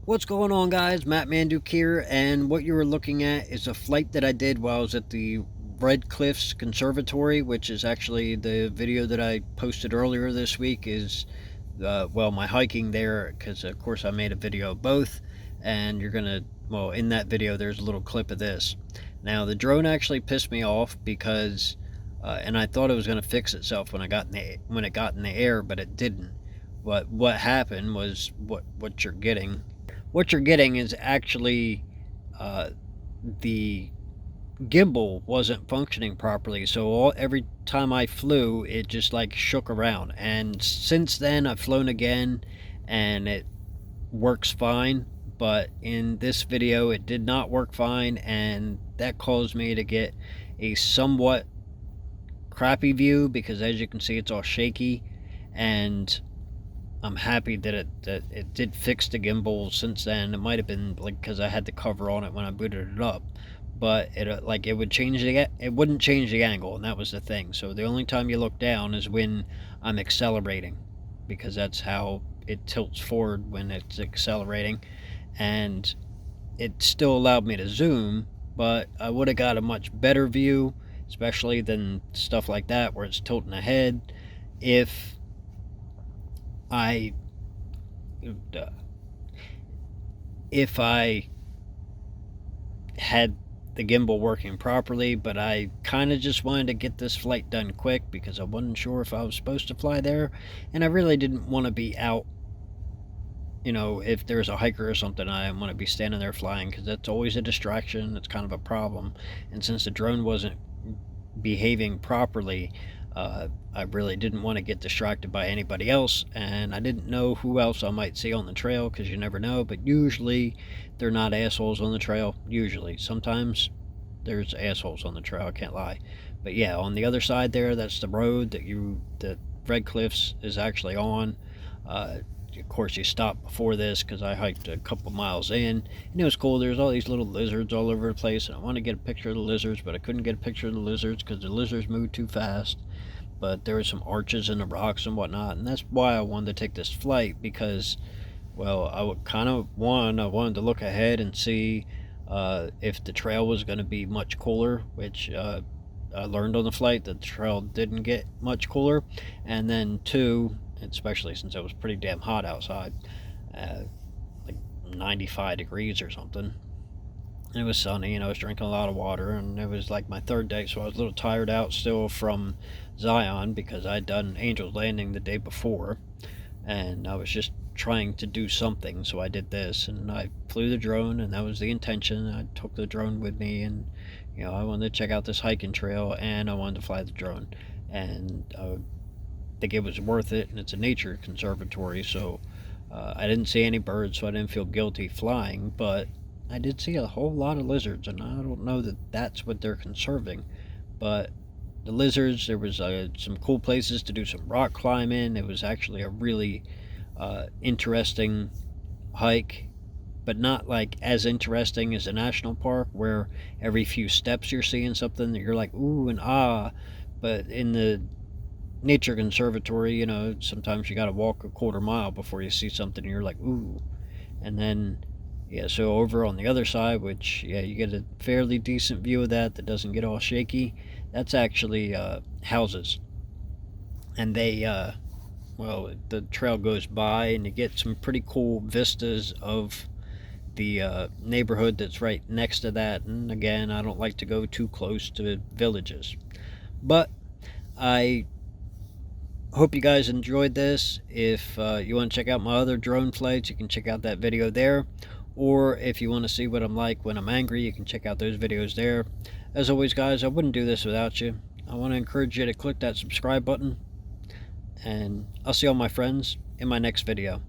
What's going on, guys? Matt Manduke here, and what you were looking at is a flight that I did while I was at the Red Cliffs Conservatory, which is actually the video that I posted earlier this week. Is well, my hiking there, because of course I made a video of both, and you're gonna, well, in that video there's a little clip of this. Now the drone actually pissed me off because, and I thought it was gonna fix itself when it got in the air, but it didn't. But what happened was what you're getting. What you're getting is actually uh, the gimbal wasn't functioning properly. So every time I flew, it just like shook around. And since then, I've flown again, and it works fine. But in this video, it did not work fine, and that caused me to get a somewhat crappy view because, as you can see, it's all shaky. And I'm happy that it did fix the gimbal since then. It might have been like because I had the cover on it when I booted it up, but it would change it wouldn't change the angle, and that was the thing. So the only time you look down is when I'm accelerating, because that's how it tilts forward when it's accelerating, and it still allowed me to zoom, but I would have got a much better view, especially than stuff like that where it's tilting ahead, if I if I had the gimbal working properly. But I kind of just wanted to get this flight done quick because I wasn't sure if I was supposed to fly there, and I really didn't want to be out. If there's a hiker or something, I didn't want to be standing there flying because that's always a distraction. It's kind of a problem. And since the drone wasn't behaving properly, I really didn't want to get distracted by anybody else, and I didn't know who else I might see on the trail, because you never know. But usually they're not assholes on the trail. Usually. Sometimes there's assholes on the trail, I can't lie. But yeah, on the other side there, that's the road that Red Cliffs is actually on. Of course, you stop before this because I hiked a couple miles in, and it was cool. There's all these little lizards all over the place, and I wanted to get a picture of the lizards, but I couldn't get a picture of the lizards because the lizards moved too fast. But there were some arches in the rocks and whatnot, and that's why I wanted to take this flight, because, well, I would kind of I wanted to look ahead and see if the trail was going to be much cooler, which I learned on the flight that the trail didn't get much cooler. And then two, especially since it was pretty damn hot outside, like 95 degrees or something. It was sunny, and I was drinking a lot of water, and it was like my third day, so I was a little tired out still from Zion because I'd done Angel's Landing the day before, and I was just trying to do something, so I did this, and I flew the drone, and that was the intention. I took the drone with me, and I wanted to check out this hiking trail, and I wanted to fly the drone, and I think it was worth it. And it's a nature conservatory, so I didn't see any birds, so I didn't feel guilty flying, but I did see a whole lot of lizards, and I don't know that that's what they're conserving, but the lizards, there was some cool places to do some rock climbing. It was actually a really interesting hike, but not like as interesting as a national park where every few steps you're seeing something that you're like, ooh and ah. But in the nature conservatory, sometimes you got to walk a quarter mile before you see something and you're like, ooh. And then, yeah, so over on the other side, which, yeah, you get a fairly decent view of that doesn't get all shaky. That's actually houses. And they, well, the trail goes by, and you get some pretty cool vistas of the neighborhood that's right next to that. And again, I don't like to go too close to villages. But I hope you guys enjoyed this. If you want to check out my other drone flights, you can check out that video there. Or if you want to see what I'm like when I'm angry, you can check out those videos there. As always, guys, I wouldn't do this without you. I want to encourage you to click that subscribe button, and I'll see all my friends in my next video.